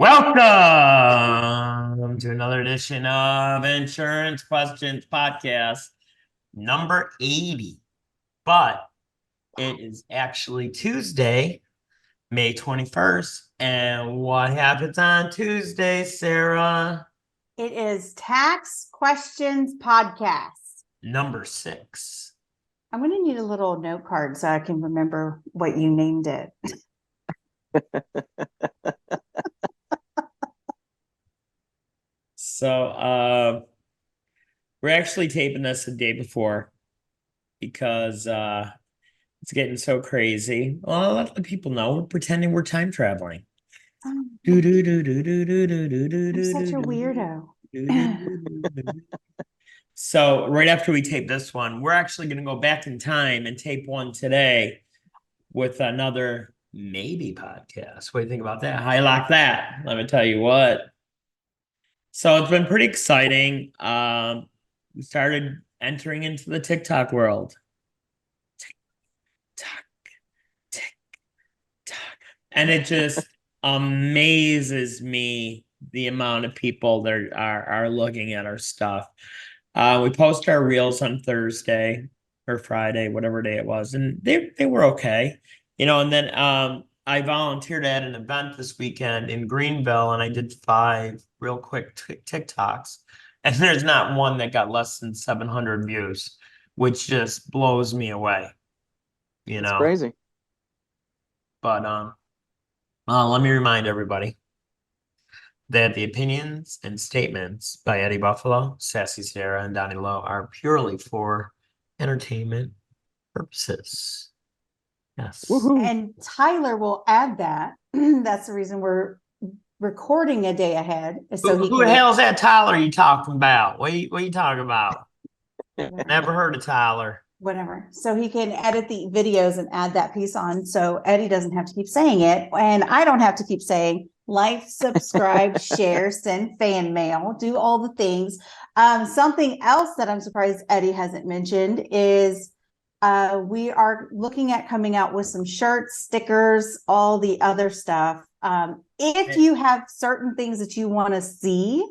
Welcome to another edition of Insurance Questions Podcast, number 80. But it is actually Tuesday, May 21st. And what happens on Tuesday, Sarah? It is Tax Questions Podcast. Number 6. I'm going to need a little note card so I can remember what you named it. So we're actually taping this the day before because it's getting so crazy. Well, let the people know we're pretending we're time traveling. I'm I'm such a weirdo. So right after we tape this one, we're actually going to go back in time and tape one today with another maybe podcast. What do you think about that? How you like that? Let me tell you what. So it's been pretty exciting. We started entering into the TikTok world. TikTok, TikTok. And it just amazes me the amount of people that are looking at our stuff. We post our reels on Thursday or Friday, whatever day it was, and they were okay. And then I volunteered at an event this weekend in Greenville, and I did 5 real quick TikToks, and there's not one that got less than 700 views, which just blows me away. It's crazy. But let me remind everybody that the opinions and statements by Eddie Buffalo, Sassy Sara, and Donnie Lowe are purely for entertainment purposes. Yes. Woohoo. And Tyler will add that. That's the reason we're recording a day ahead. So Who the hell's that Tyler you talking about? What you talking about? Never heard of Tyler. Whatever. So he can edit the videos and add that piece on. So Eddie doesn't have to keep saying it. And I don't have to keep saying like, subscribe, share, send fan mail, do all the things. Something else that I'm surprised Eddie hasn't mentioned is we are looking at coming out with some shirts, stickers, all the other stuff. If you have certain things that you want to see,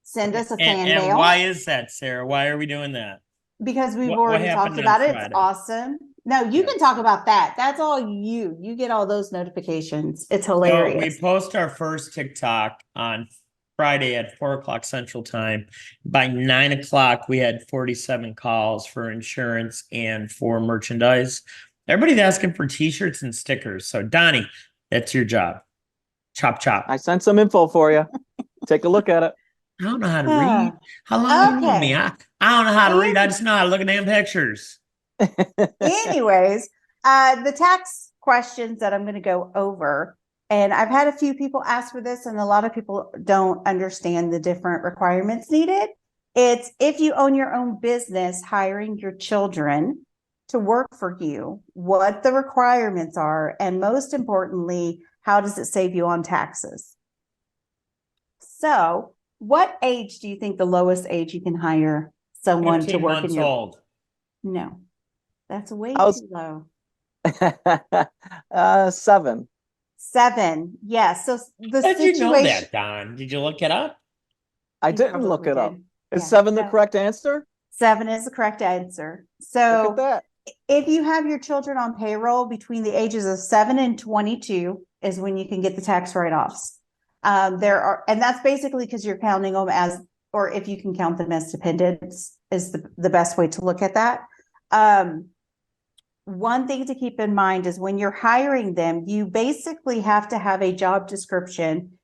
send us a fan mail. And why is that, Sarah? Why are we doing that? Because we've already talked about it. It's awesome. No, you can talk about that. That's all you get all those notifications. It's hilarious. So we post our first TikTok on Friday at 4:00 Central Time. By 9:00, we had 47 calls for insurance and for merchandise. Everybody's asking for t-shirts and stickers. So Donnie, that's your job. Chop, chop. I sent some info for you. Take a look at it. I don't know how to read. How long you know me? I don't know how to read. I just know how to look at damn pictures. Anyways, the tax questions that I'm going to go over, and I've had a few people ask for this, and a lot of people don't understand the different requirements needed. It's if you own your own business, hiring your children to work for you, what the requirements are, and most importantly, how does it save you on taxes? So, what age do you think the lowest age you can hire someone to work in your? Old. No, that's way too low. 7. 7, yes. So the How did you know situation. that, Don? Did you look it up? I You didn't look probably it up. did. Is Yeah, 7 the no. correct answer? 7 is the correct answer. Look So at that. if you have your children on payroll between the ages of 7 and 22 is when you can get the tax write-offs. And that's basically because you're counting them as, or if you can count them as dependents, is the best way to look at that. One thing to keep in mind is when you're hiring them, you basically have to have a job description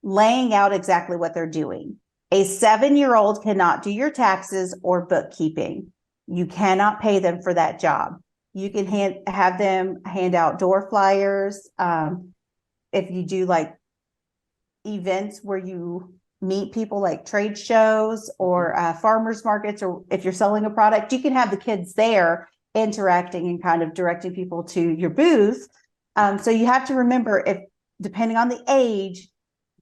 laying out exactly what they're doing. A 7-year-old cannot do your taxes or bookkeeping. You cannot pay them for that job. You can have them hand out door flyers. If you do like events where you meet people like trade shows or farmers markets, or if you're selling a product, you can have the kids there interacting and kind of directing people to your booth. So you have to remember, if depending on the age,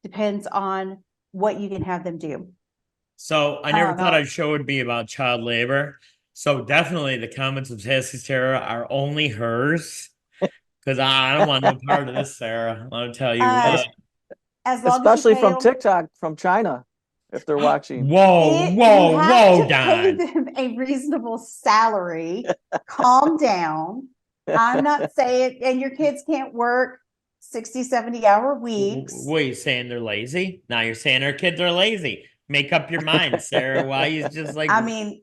depends on what you can have them do. So I never thought our show would be about child labor. So definitely the comments of Sassy Sara are only hers. Because I don't want no part of this, Sarah. Let me tell you what. as long as you Especially pay from them, TikTok, from China, if they're watching. Whoa, you whoa, have whoa, to pay Don. them a reasonable salary. Calm down. I'm not saying, and your kids can't work 60, 70-hour weeks. What are you saying? They're lazy? Now you're saying our kids are lazy. Make up your mind, Sarah. Why you just like I mean,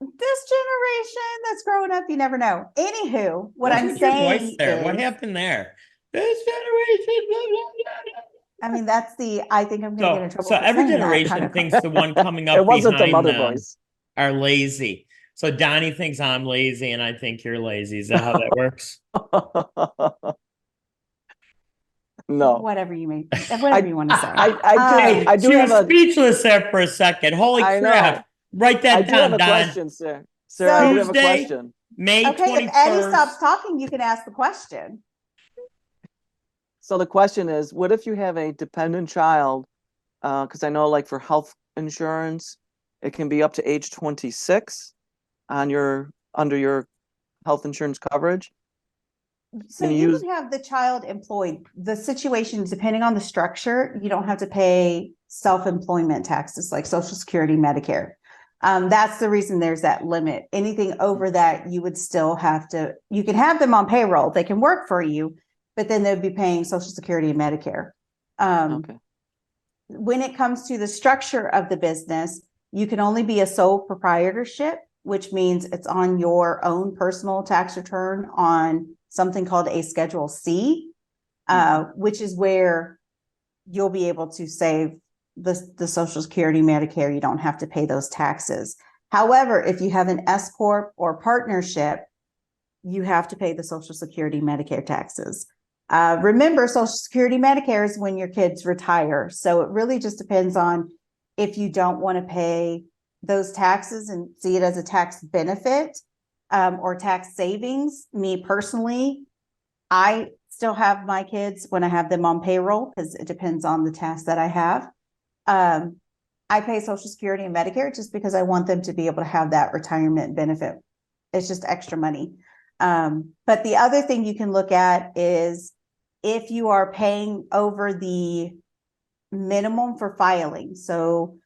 this generation that's growing up, you never know. Anywho, what what's I'm with your voice saying there? What is, happened there? This generation. Blah, blah, blah, blah. I mean, that's I think I'm going to get in So trouble for every saying that kind generation of. thinks the one coming It up wasn't the behind mother them voice. are lazy. So Donnie thinks I'm lazy and I think you're lazy. Is that how that works? No. Whatever you mean, whatever you want to say. Hey, I do she have was a speechless there for a second. Holy I crap. know. Write I that do have down, a Don. question, Sarah. Sarah, I do So, have a Tuesday, question. May okay, if Eddie 21st. stops talking, you can ask the question. So the question is, what if you have a dependent child? Because I know, like for health insurance, it can be up to age 26 on your under your health insurance coverage. So Can you you use can have the child employed. The situation, depending on the structure, you don't have to pay self-employment taxes like Social Security, Medicare. That's the reason there's that limit. Anything over that, you would still have to, you can have them on payroll. They can work for you, but then they'd be paying Social Security and Medicare. okay. When it comes to the structure of the business, you can only be a sole proprietorship, which means it's on your own personal tax return on something called a Schedule C, which is where you'll be able to save the Social Security, Medicare. You don't have to pay those taxes. However, if you have an S Corp or partnership, you have to pay the Social Security, Medicare taxes. Remember, Social Security, Medicare is when your kids retire. So it really just depends on if you don't want to pay those taxes and see it as a tax benefit or tax savings. Me personally, I still have my kids when I have them on payroll because it depends on the task that I have. I pay Social Security and Medicare just because I want them to be able to have that retirement benefit. It's just extra money. But the other thing you can look at is if you are paying over the minimum for filing. So,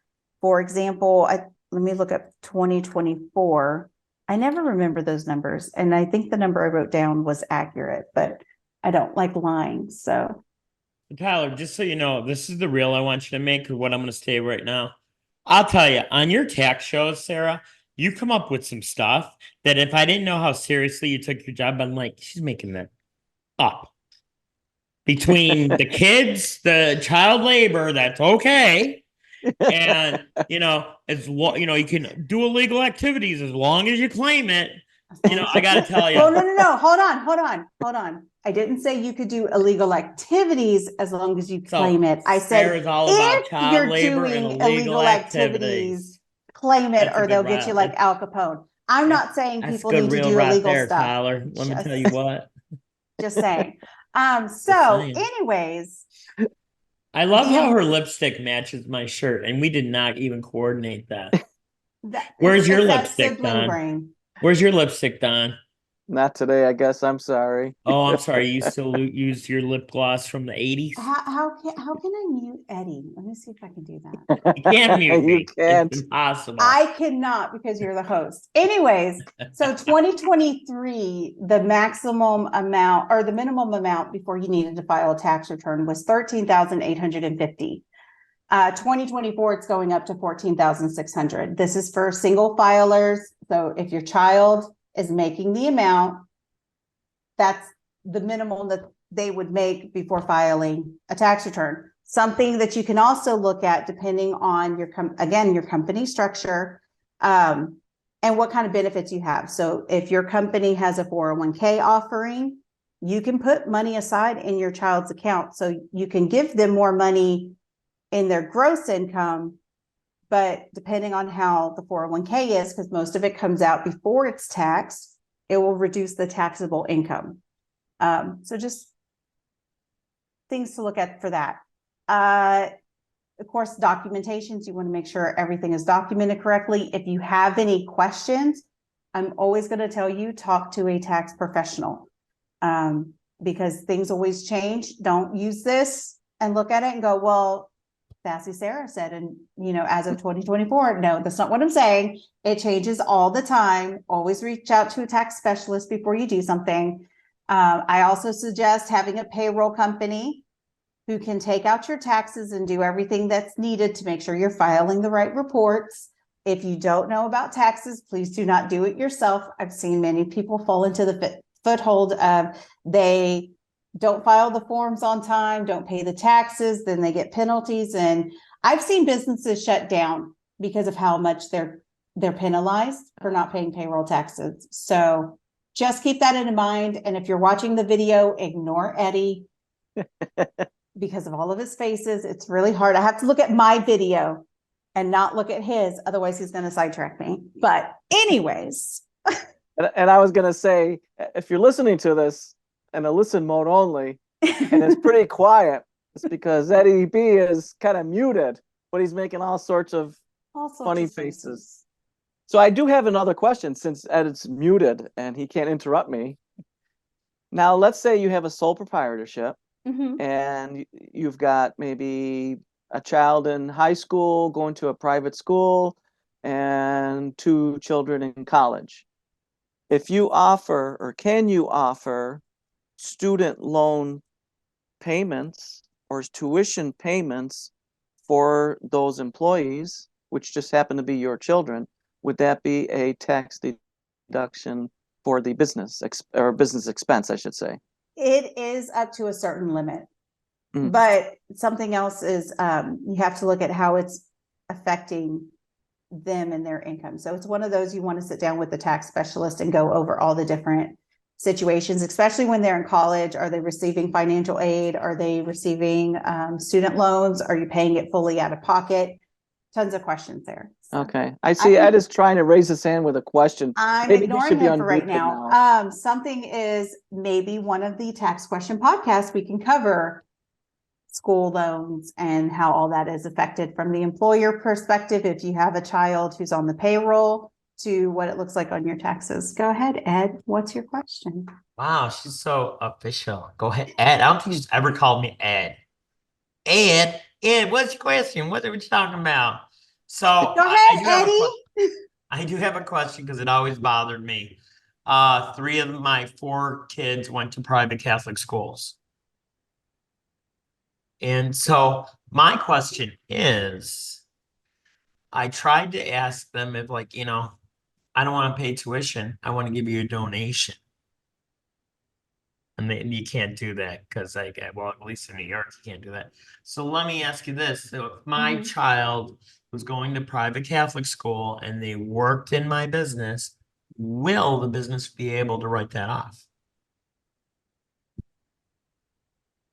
for example, let me look up 2024. I never remember those numbers, and I think the number I wrote down was accurate, but I don't like lying. So, Tyler, just so you know, this is the reel I want you to make, or what I'm going to say right now. I'll tell you, on your tax shows, Sarah, you come up with some stuff that if I didn't know how seriously you took your job, I'm like, she's making that up. Between the kids, the child labor, that's okay. And you can do illegal activities as long as you claim it. I got to tell you. well, no. Hold on. I didn't say you could do illegal activities as long as you claim it. I said Sarah's all about if child you're labor and doing illegal illegal activities, activities. claim it That's a or good they'll get you route. like Al Capone. I'm not saying That's a people good need to real do right illegal there, stuff. Tyler. Let me tell you what. Just saying. Just So saying. anyways, I love how her lipstick matches my shirt, and we did not even coordinate that. Where's your it's that lipstick, sibling Don? brain. Where's your lipstick, Don? Not today, I guess. I'm sorry. Oh, I'm sorry. You still use your lip gloss from the 80s? How can I mute Eddie? Let me see if I can do that. You can't mute You me. can't. It's impossible. I cannot because you're the host. Anyways, so 2023, the maximum amount or the minimum amount before you needed to file a tax return was 13,850. 2024, it's going up to 14,600. This is for single filers. So if your child is making the amount, that's the minimum that they would make before filing a tax return. Something that you can also look at depending on your company structure and what kind of benefits you have. So if your company has a 401k offering, you can put money aside in your child's account. So you can give them more money in their gross income, but depending on how the 401k is, because most of it comes out before it's taxed, it will reduce the taxable income. So just things to look at for that. Of course, documentations, you want to make sure everything is documented correctly. If you have any questions, I'm always going to tell you, talk to a tax professional because things always change. Don't use this and look at it and go, well, Sassy Sara said, and as of 2024, no, that's not what I'm saying. It changes all the time. Always reach out to a tax specialist before you do something. I also suggest having a payroll company who can take out your taxes and do everything that's needed to make sure you're filing the right reports. If you don't know about taxes, please do not do it yourself. I've seen many people fall into the foothold of they don't file the forms on time, don't pay the taxes, then they get penalties. And I've seen businesses shut down because of how much they're penalized for not paying payroll taxes. So just keep that in mind. And if you're watching the video, ignore Eddie because of all of his faces. It's really hard. I have to look at my video and not look at his. Otherwise, he's going to sidetrack me. But anyways. And I was going to say, if you're listening to this in a listen mode only, and it's pretty quiet, it's because Eddie B is kind of muted, but he's making all sorts of funny faces. So I do have another question since Ed's muted and he can't interrupt me. Now, let's say you have a sole proprietorship and you've got maybe a child in high school going to a private school and 2 children in college. If you offer, or can you offer, student loan payments or tuition payments for those employees, which just happen to be your children, would that be a tax deduction for the business expense, I should say? It is up to a certain limit. But something else is you have to look at how it's affecting them and their income. So it's one of those you want to sit down with the tax specialist and go over all the different situations, especially when they're in college. Are they receiving financial aid? Are they receiving student loans? Are you paying it fully out of pocket? Tons of questions there. So okay. I see Ed is trying to raise his hand with a question. I'm Maybe ignoring him for right now. Something is maybe one of the tax question podcasts we can cover school loans and how all that is affected from the employer perspective. If you have a child who's on the payroll to what it looks like on your taxes. Go ahead, Ed. What's your question? Wow, she's so official. Go ahead, Ed. I don't think she's ever called me Ed. Ed, what's your question? What are we talking about? So go ahead, Eddie. I do have a question because it always bothered me. 3 of my 4 kids went to private Catholic schools. And so my question is, I tried to ask them if I don't want to pay tuition. I want to give you a donation. And you can't do that because at least in New York, you can't do that. So let me ask you this. So if my child was going to private Catholic school and they worked in my business, will the business be able to write that off?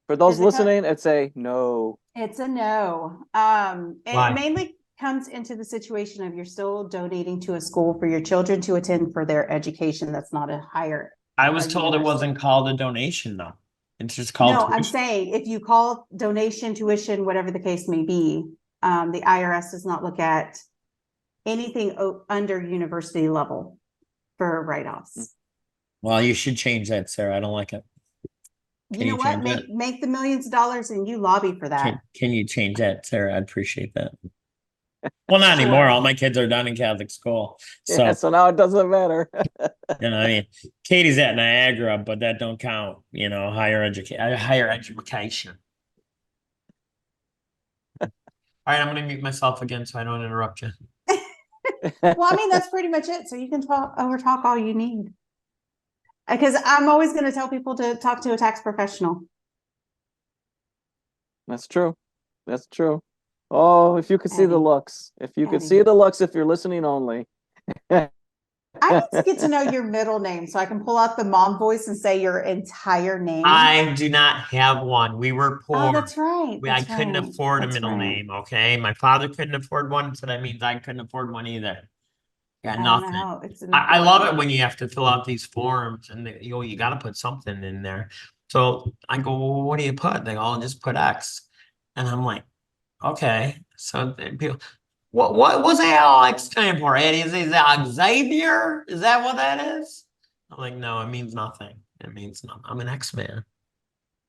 For those listening, it's a no. It's a no. It mainly comes into the situation of you're still donating to a school for your children to attend for their education. That's not a higher. I was told it wasn't called a donation, though. It's just called tuition. I'm saying if you call donation, tuition, whatever the case may be, the IRS does not look at anything under university level for write-offs. Well, you should change that, Sarah. I don't like it. You know what? Make the millions of dollars and you lobby for that. Can you change that, Sarah? I'd appreciate that. Well, not anymore. All my kids are done in Catholic school. So, so now it doesn't matter. I mean, Katie's at Niagara, but that don't count, higher education. All right, I'm going to mute myself again so I don't interrupt you. Well, I mean, that's pretty much it. So you can talk all you need. Because I'm always going to tell people to talk to a tax professional. That's true. That's true. Oh, if you could see the looks. If you could see the looks if you're listening only. I need to get to know your middle name so I can pull out the mom voice and say your entire name. I do not have one. We were poor. Oh, that's right. I couldn't afford a middle name, okay? My father couldn't afford one, so that means I couldn't afford one either. Got nothing. I love it when you have to fill out these forms and you got to put something in there. So I go, well, what do you put? They go, I'll just put X. And I'm like, okay. So people, what's that all stand for, Eddie? Is that Xavier? Is that what that is? I'm like, no, it means nothing. It means nothing. I'm an X-Man.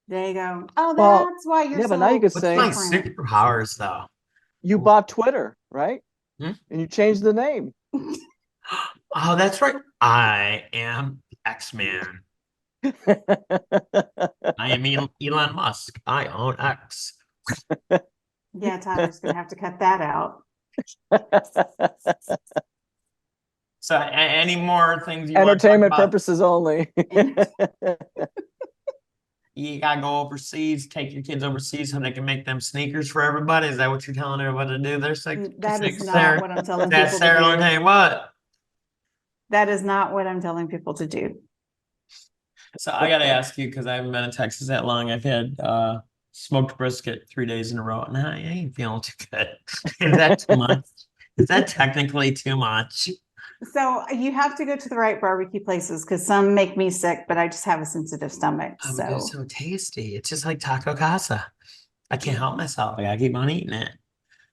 There you go. Oh, Well, that's why you're yeah, but now you so could What's say my different. superpowers though? you bought Twitter, right? Hmm? And you changed the name. Oh, that's right. I am X-Man. I am Elon Musk. I own X. Yeah, Tyler's gonna have to cut that out. So, any more things you want to talk Entertainment about? purposes only. You gotta go overseas, take your kids overseas so they can make them sneakers for everybody. Is that what you're telling everybody to do? There's like That is not Sarah. what I'm telling That's people to Sarah. Let me tell do. you what. That is not what I'm telling people to do. So I gotta ask you because I haven't been in Texas that long. I've had smoked brisket 3 days in a row, and I ain't feeling too good. Is that too much? Is that technically too much? So you have to go to the right barbecue places because some make me sick, but I just have a sensitive stomach. Oh, but they're so tasty. It's just like taco casa. I can't help myself. I gotta keep on eating it.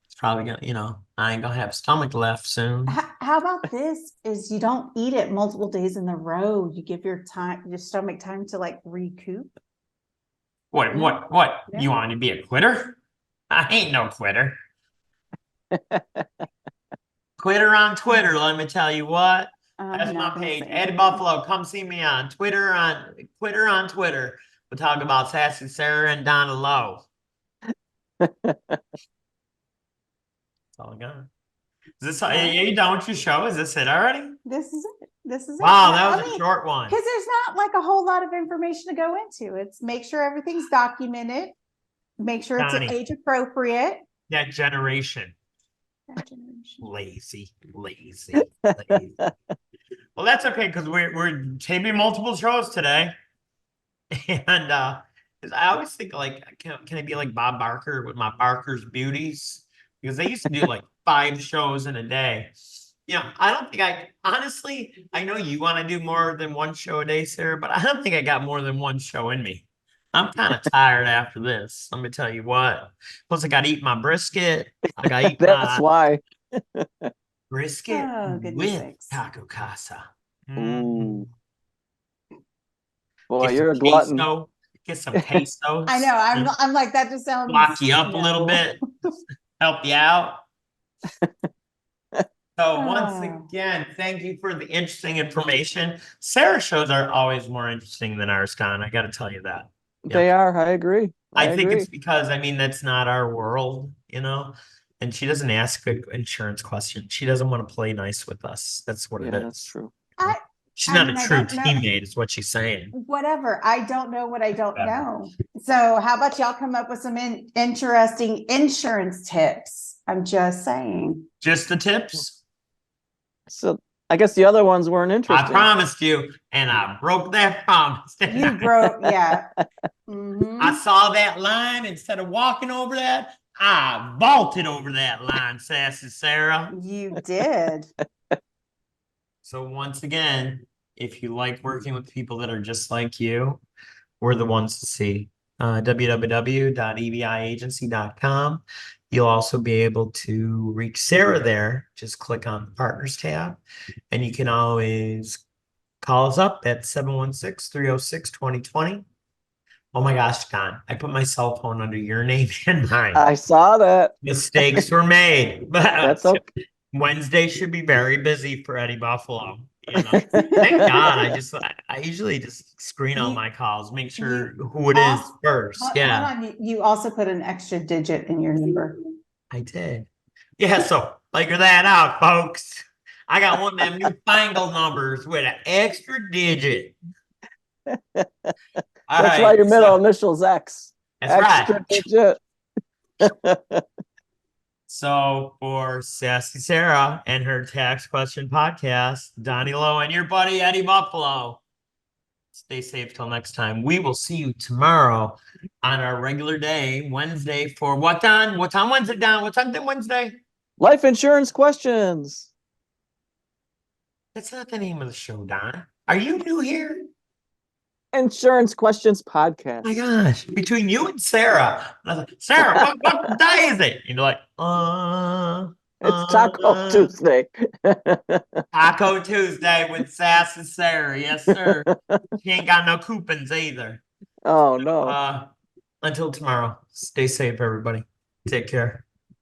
It's probably gonna, I ain't gonna have stomach left soon. How about this is you don't eat it multiple days in a row. You give your stomach time to like recoup. What? Yeah. You want to be a quitter? I ain't no quitter. Quitter on Twitter, let me tell you what. That's my page. Eddie Buffalo, come see me on Twitter on Twitter. We'll talk about Sassy Sara and Donna Lowe. That's all I got. Is this are you done with your show? Is this it already? This is it. This is Wow, it. that was a short one. Because there's not like a whole lot of information to go into. It's make sure everything's documented, make sure it's Donnie, age appropriate. that generation. That generation. Lazy. Well, that's okay because we're taping multiple shows today. And 'cause I always think like, can I be like Bob Barker with my Barker's Beauties? Because they used to do like 5 shows in a day. I don't think honestly, I know you want to do more than one show a day, Sarah, but I don't think I got more than one show in me. I'm kind of tired after this. Let me tell you what. Plus, I got to eat my brisket. I got to eat That's why. brisket Oh, goodness with sakes. taco casa. Ooh. Boy, Get you're a some glutton. queso. Get some quesos. I know. I'm like, that just sounds Lock you up a little no. bit, help you out. So once Oh. again, thank you for the interesting information. Sarah's shows are always more interesting than ours, Con. I got to tell you that. They are. I agree. I think it's because that's not our world, and she doesn't ask good insurance questions. She doesn't want to play nice with us. That's what it is. That's true. She's not a true teammate, is what she's saying. Whatever. I don't know what I don't know. So how about y'all come up with some interesting insurance tips? I'm just saying. Just the tips? So I guess the other ones weren't interesting. I promised you, and I broke that promise. You broke, yeah. Mm-hmm. I saw that line. Instead of walking over that, I vaulted over that line, Sassy Sara. You did. So once again, if you like working with people that are just like you, we're the ones to see. www.eviagency.com. You'll also be able to reach Sarah there. Just click on the Partners tab, and you can always call us up at 716-306-2020. Oh my gosh, Don, I put my cell phone under your name and mine. I saw that. Mistakes were made. That's okay. Wednesday should be very busy for Eddie Buffalo. Thank God. I usually just screen all my calls, make sure who it is first. Hold on. You also put an extra digit in your number. I did. Yeah, so figure that out, folks. I got one of them newfangled numbers with an extra digit. That's why your middle initial's X. That's extra right. Digit. So for Sassy Sara and her tax question podcast, Donnie Lowe and your buddy Eddie Buffalo, stay safe till next time. We will see you tomorrow on our regular day, Wednesday, for what, Don? What time Wednesday, Don? What time Wednesday? Life insurance questions. That's not the name of the show, Don. Are you new here? Insurance questions podcast. Oh my gosh, between you and Sarah. I was like, Sarah, what day is it? And you're like, it's Taco Tuesday. Taco Tuesday with Sassy Sara. Yes, sir. She ain't got no coupons either. Oh, no. Until tomorrow, stay safe, everybody. Take care.